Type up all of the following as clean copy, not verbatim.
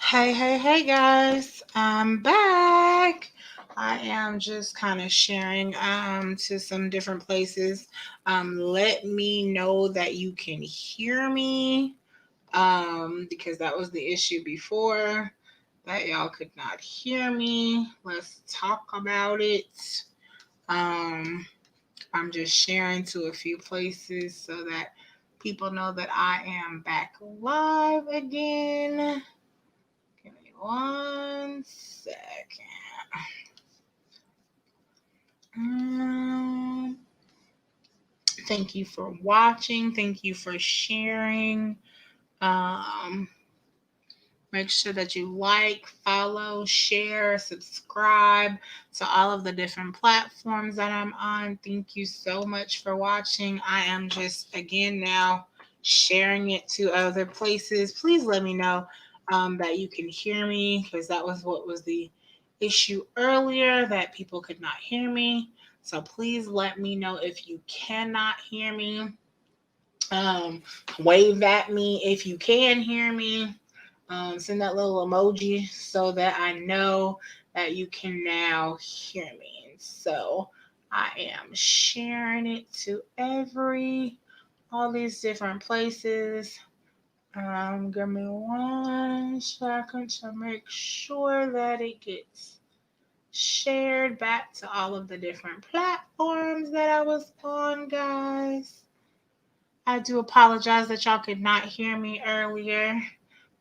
Hey guys, I'm back. I am just kind of sharing to some different places. Let me know that you can hear me because that was the issue before that y'all could not hear me. Let's talk about it. Um, I'm just sharing to a few places so that people know that I am back live again. Give me 1 second. Um, Thank you for watching. Thank you for sharing. Um, Make sure that you like, follow, share, subscribe to all of the different platforms that I'm on. Thank you so much for watching. I am just, again, now sharing it to other places. Please let me know that you can hear me because that was what was the issue earlier that people could not hear me. So please let me know if you cannot hear me. Um, Wave at me if you can hear me. Send that little emoji so that I know that you can now hear me. So I am sharing it to all these different places. Give me 1 second to make sure that it gets shared back to all of the different platforms that I was on, guys. I do apologize that y'all could not hear me earlier.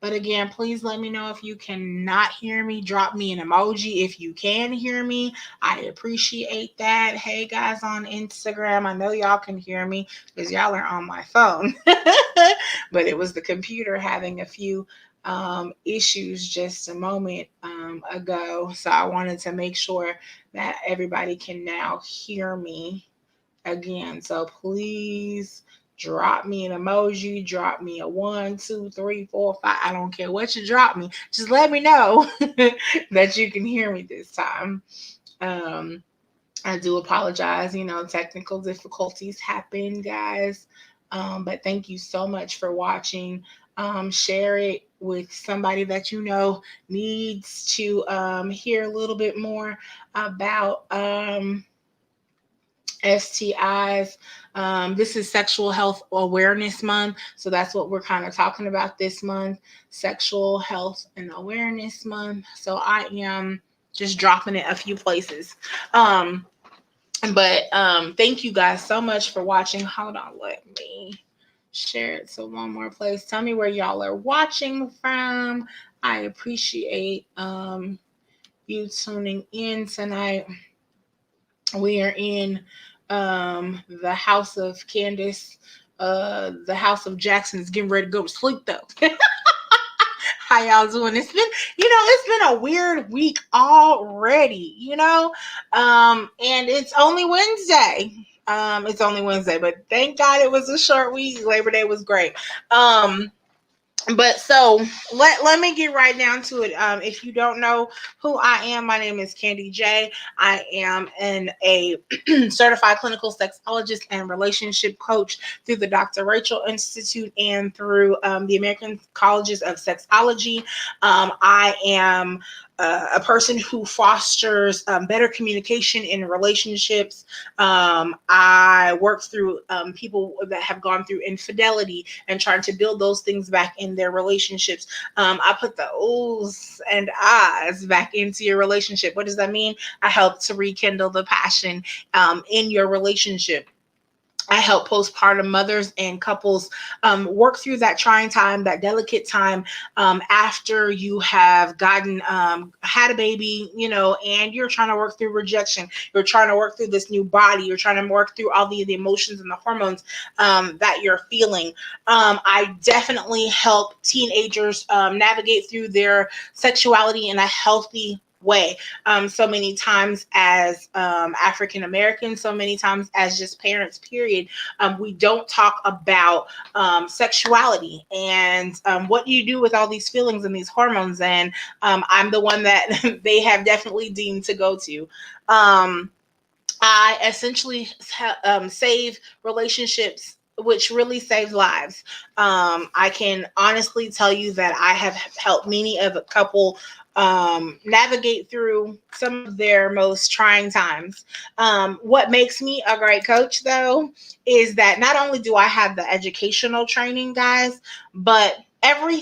But again, please let me know if you cannot hear me. Drop me an emoji if you can hear me. I appreciate that. Hey guys on Instagram, I know y'all can hear me because y'all are on my phone. But it was the computer having a few issues just a moment ago. So I wanted to make sure that everybody can now hear me again. So please drop me an emoji, drop me a 1, 2, 3, 4, 5. I don't care what you drop me. Just let me know that you can hear me this time. Um, I do apologize. Technical difficulties happen, guys. But thank you so much for watching. Share it with somebody that you know needs to hear a little bit more about STIs. This is Sexual Health Awareness Month. So that's what we're kind of talking about this month, Sexual Health and Awareness Month. So I am just dropping it a few places. Um, but thank you guys so much for watching. Hold on, let me share it to one more place. Tell me where y'all are watching from. I appreciate you tuning in tonight. We are in the house of Candace. The house of Jackson is getting ready to go to sleep though. How y'all doing? It's been a weird week already. And it's only Wednesday. But thank God it was a short week. Labor Day was great. But so let me get right down to it. If you don't know who I am, my name is Candy J. I am a certified clinical sexologist and relationship coach through the Dr. Rachel Institute and through the American Colleges of Sexology. I am a person who fosters better communication in relationships. I work through people that have gone through infidelity and trying to build those things back in their relationships. I put the oohs and ahs back into your relationship. What does that mean? I help to rekindle the passion in your relationship. I help postpartum mothers and couples work through that trying time, that delicate time after you have had a baby, and you're trying to work through rejection. You're trying to work through this new body. You're trying to work through all the emotions and the hormones that you're feeling. I definitely help teenagers navigate through their sexuality in a healthy way. So many times as African Americans, so many times as just parents, period, we don't talk about sexuality and what you do with all these feelings and these hormones. And I'm the one that they have definitely deemed to go to. I essentially save relationships which really saves lives. I can honestly tell you that I have helped many of a couple navigate through some of their most trying times. What makes me a great coach, though, is that not only do I have the educational training, guys, but every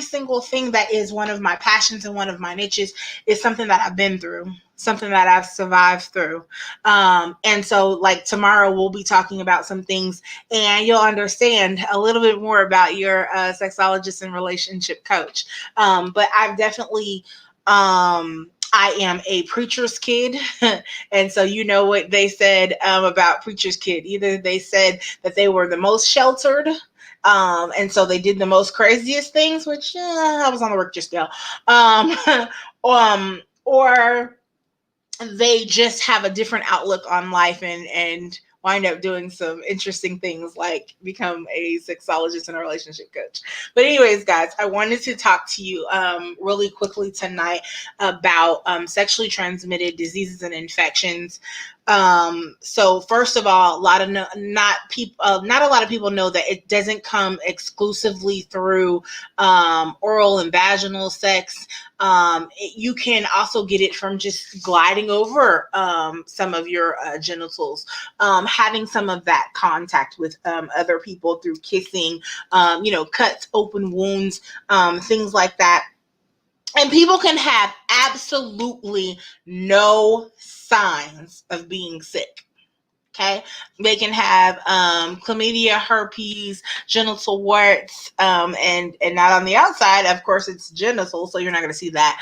single thing that is one of my passions and one of my niches is something that I've been through, something that I've survived through. And so, like, tomorrow we'll be talking about some things, and you'll understand a little bit more about your sexologist and relationship coach. But I've definitely, I am a preacher's kid. And so, you know what they said about preacher's kid. Either they said that they were the most sheltered, and so they did the most craziest things, which I was on the Richter scale, or they just have a different outlook on life and wind up doing some interesting things like become a sexologist and a relationship coach. But anyways, guys, I wanted to talk to you really quickly tonight about sexually transmitted diseases and infections. So first of all, not a lot of people know that it doesn't come exclusively through oral and vaginal sex. You can also get it from just gliding over some of your genitals, having some of that contact with other people through kissing, cuts, open wounds, things like that. And people can have absolutely no signs of being sick. Okay, they can have chlamydia, herpes, genital warts, and not on the outside. Of course, it's genital, so you're not going to see that.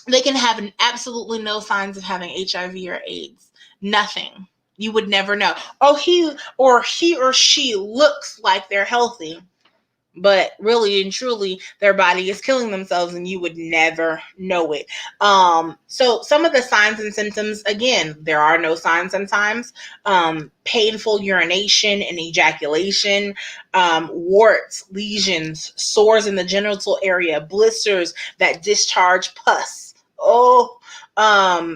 They can have absolutely no signs of having HIV or AIDS. Nothing. You would never know. Oh, he or she looks like they're healthy, but really and truly their body is killing themselves and you would never know it. So some of the signs and symptoms, again, there are no signs sometimes. Painful urination and ejaculation, warts, lesions, sores in the genital area, blisters that discharge pus.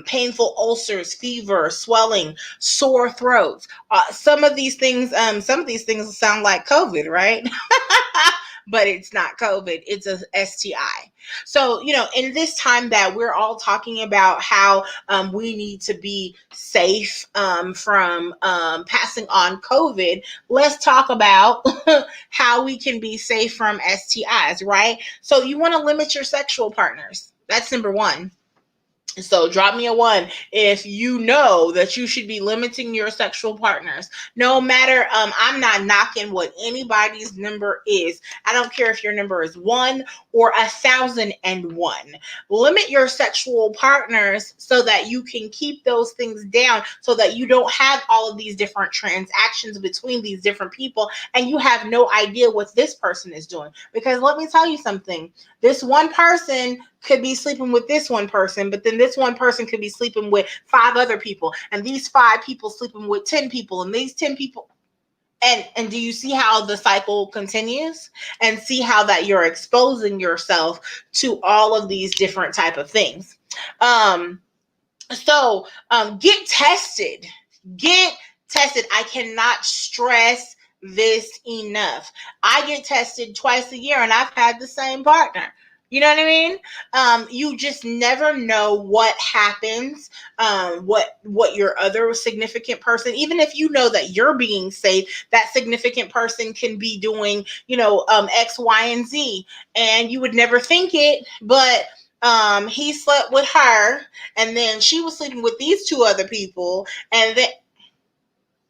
Painful ulcers, fever, swelling, sore throats. Some of these things sound like COVID, right? But it's not COVID, it's a STI. So, in this time that we're all talking about how we need to be safe from passing on COVID, let's talk about how we can be safe from STIs, right? So you want to limit your sexual partners. That's number one. So drop me a 1 if you know that you should be limiting your sexual partners. No matter, I'm not knocking what anybody's number is. I don't care if your number is 1 or 1,001. Limit your sexual partners so that you can keep those things down, so that you don't have all of these different transactions between these different people and you have no idea what this person is doing. Because let me tell you something. This one person could be sleeping with this one person, but then this one person could be sleeping with 5 other people, and these 5 people sleeping with 10 people, and these 10 people. And do you see how the cycle continues? And see how that you're exposing yourself to all of these different type of things. So get tested. Get tested. I cannot stress this enough. I get tested twice a year, and I've had the same partner. You know what I mean? You just never know what happens, what your other significant person, even if you know that you're being safe, that significant person can be doing, X, Y, and Z, and you would never think it, but he slept with her, and then she was sleeping with these 2 other people, and then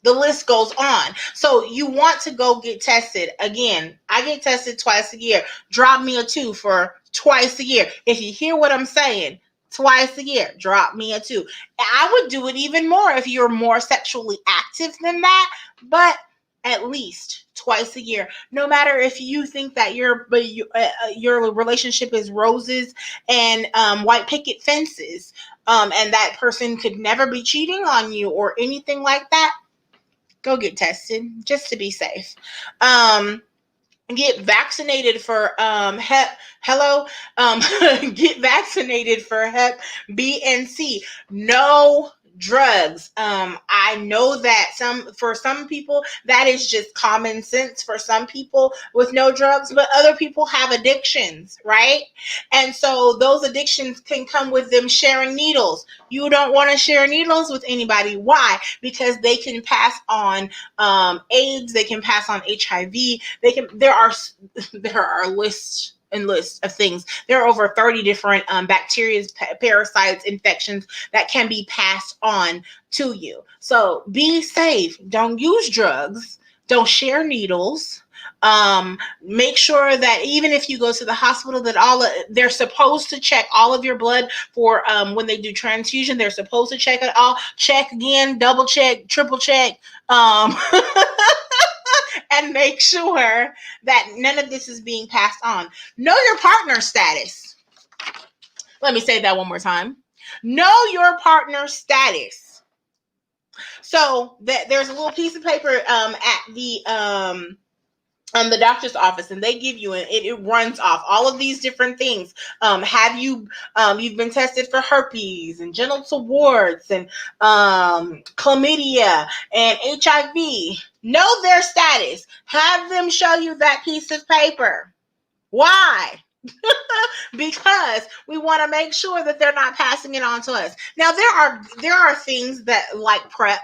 the list goes on. So you want to go get tested. Again, I get tested twice a year. Drop me a 2 for twice a year. If you hear what I'm saying, twice a year, drop me a 2. I would do it even more if you're more sexually active than that, but at least twice a year. No matter if you think that your relationship is roses and white picket fences, and that person could never be cheating on you or anything like that, go get tested just to be safe. Get vaccinated for Hep. Hello, get vaccinated for Hep B and C. No drugs. I know that for some people that is just common sense for some people with no drugs, but other people have addictions, right? And so those addictions can come with them sharing needles. You don't want to share needles with anybody. Why? Because they can pass on AIDS, they can pass on HIV, there are lists and lists of things. There are over 30 different bacteria, parasites, infections that can be passed on to you. So be safe. Don't use drugs. Don't share needles. Make sure that even if you go to the hospital, that they're supposed to check all of your blood for when they do transfusion. They're supposed to check it all. Check again, double check, triple check. And make sure that none of this is being passed on. Know your partner's status. Let me say that one more time. Know your partner's status. So there's a little piece of paper at the doctor's office, and they give you it runs off all of these different things. Have you you've been tested for herpes and genital warts and chlamydia and HIV? Know their status. Have them show you that piece of paper. Why? Because we want to make sure that they're not passing it on to us. Now there are things that, like PrEP,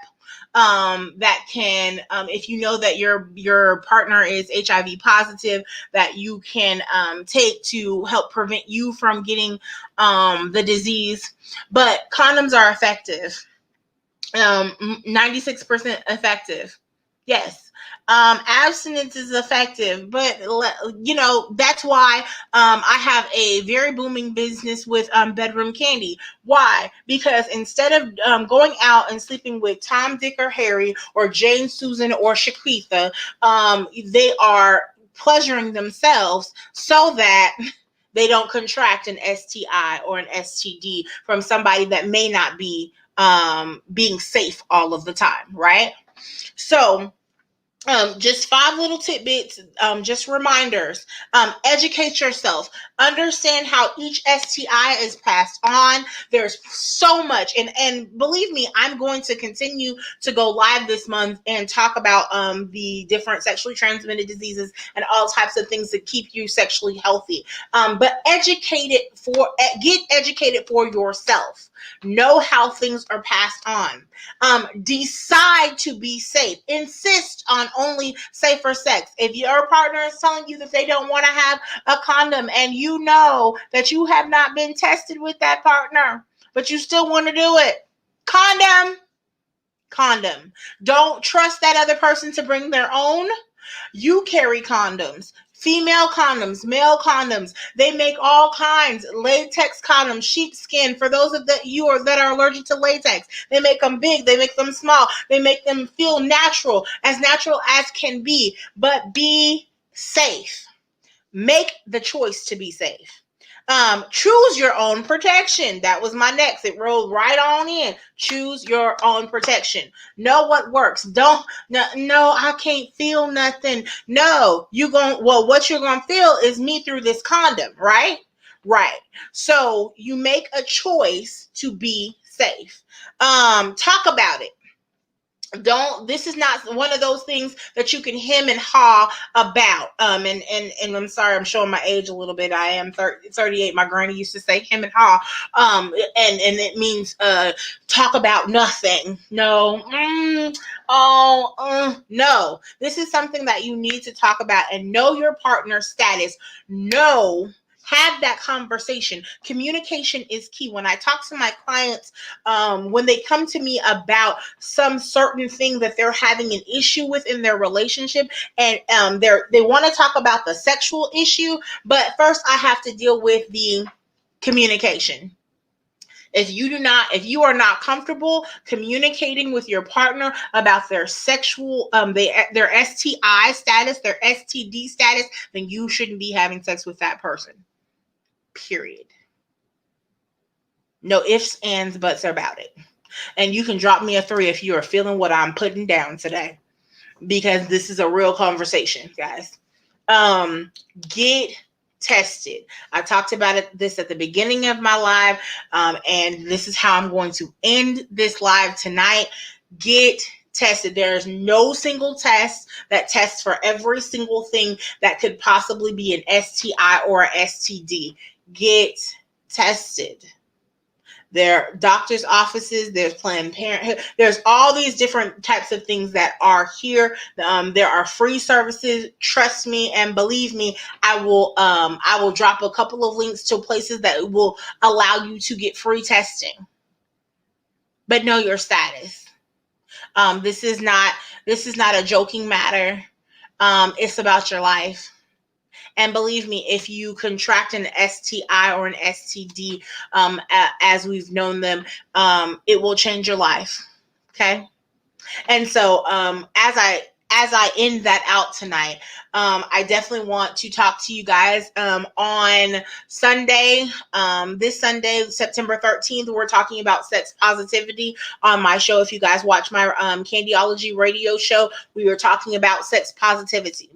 that can, if you know that your partner is HIV positive, that you can take to help prevent you from getting the disease. But condoms are effective, 96% effective. Yes. Abstinence is effective, but that's why I have a very booming business with Bedroom Candy. Why? Because instead of going out and sleeping with Tom, Dick, or Harry, or Jane, Susan, or Shaquitha, they are pleasuring themselves so that they don't contract an STI or an STD from somebody that may not be being safe all of the time, right? So just 5 little tidbits, just reminders. Educate yourself. Understand how each STI is passed on. There's so much. And believe me, I'm going to continue to go live this month and talk about the different sexually transmitted diseases and all types of things that keep you sexually healthy. But get educated for yourself. Know how things are passed on. Decide to be safe. Insist on only safer sex. If your partner is telling you that they don't want to have a condom, and you know that you have not been tested with that partner, but you still want to do it, condom. Don't trust that other person to bring their own. You carry condoms. Female condoms, male condoms. They make all kinds. Latex condoms, sheepskin. For those of you that are allergic to latex, they make them big. They make them small. They make them feel natural as can be. But be safe. Make the choice to be safe. Choose your own protection. That was my next. It rolled right on in. Choose your own protection. Know what works. No, I can't feel nothing. No, what you're going to feel is me through this condom, right? Right. So you make a choice to be safe. Talk about it. This is not one of those things that you can hem and haw about. And I'm sorry, I'm showing my age a little bit. I am 38. My granny used to say hem and haw. And it means talk about nothing. No. No. This is something that you need to talk about and know your partner's status. Have that conversation. Communication is key. When I talk to my clients, when they come to me about some certain thing that they're having an issue with in their relationship, and they want to talk about the sexual issue, but first I have to deal with the communication. If you are not comfortable communicating with your partner about their sexual, their STI status, their STD status, then you shouldn't be having sex with that person. Period. No ifs, ands, buts about it. And you can drop me a 3 if you are feeling what I'm putting down today, because this is a real conversation, guys. Get tested. I talked about this at the beginning of my live, and this is how I'm going to end this live tonight. Get tested. There's no single test that tests for every single thing that could possibly be an STI or a STD. Get tested. There are doctors' offices, there's Planned Parenthood, there's all these different types of things that are here. There are free services. Trust me and believe me, I will drop a couple of links to places that will allow you to get free testing. But know your status. This is not a joking matter. It's about your life. And believe me, if you contract an STI or an STD, as we've known them, it will change your life. Okay. And so, as I end that out tonight, I definitely want to talk to you guys on Sunday. This Sunday, September 13th, we're talking about sex positivity on my show. If you guys watch my Candyology radio show, we were talking about sex positivity.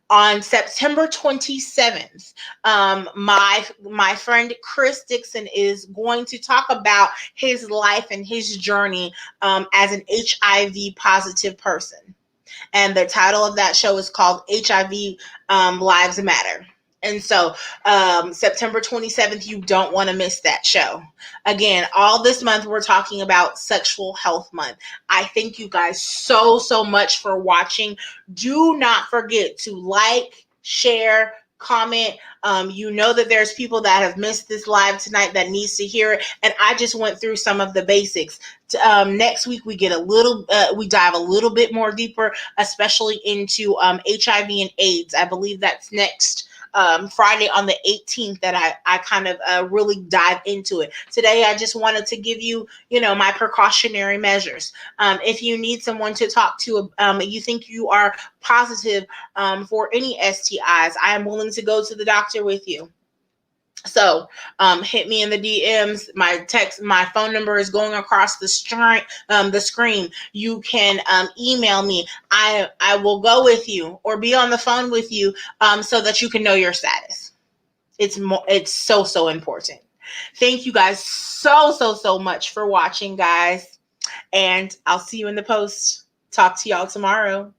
On September 27th, my friend Chris Dixon is going to talk about his life and his journey as an HIV positive person. And the title of that show is called HIV Lives Matter. And so September 27th, you don't want to miss that show. Again, all this month, we're talking about Sexual Health Month. I thank you guys so much for watching. Do not forget to like, share, comment. You know that there's people that have missed this live tonight that needs to hear it. And I just went through some of the basics. Next week, we dive a little bit more deeper, especially into HIV and AIDS. I believe that's next Friday on the 18th that I kind of really dive into it. Today, I just wanted to give you, my precautionary measures. If you need someone to talk to, you think you are positive for any STIs, I am willing to go to the doctor with you. So hit me in the DMs. My phone number is going across the screen. You can email me. I will go with you or be on the phone with you so that you can know your status. It's so important. Thank you guys so much for watching, guys. And I'll see you in the post. Talk to y'all tomorrow.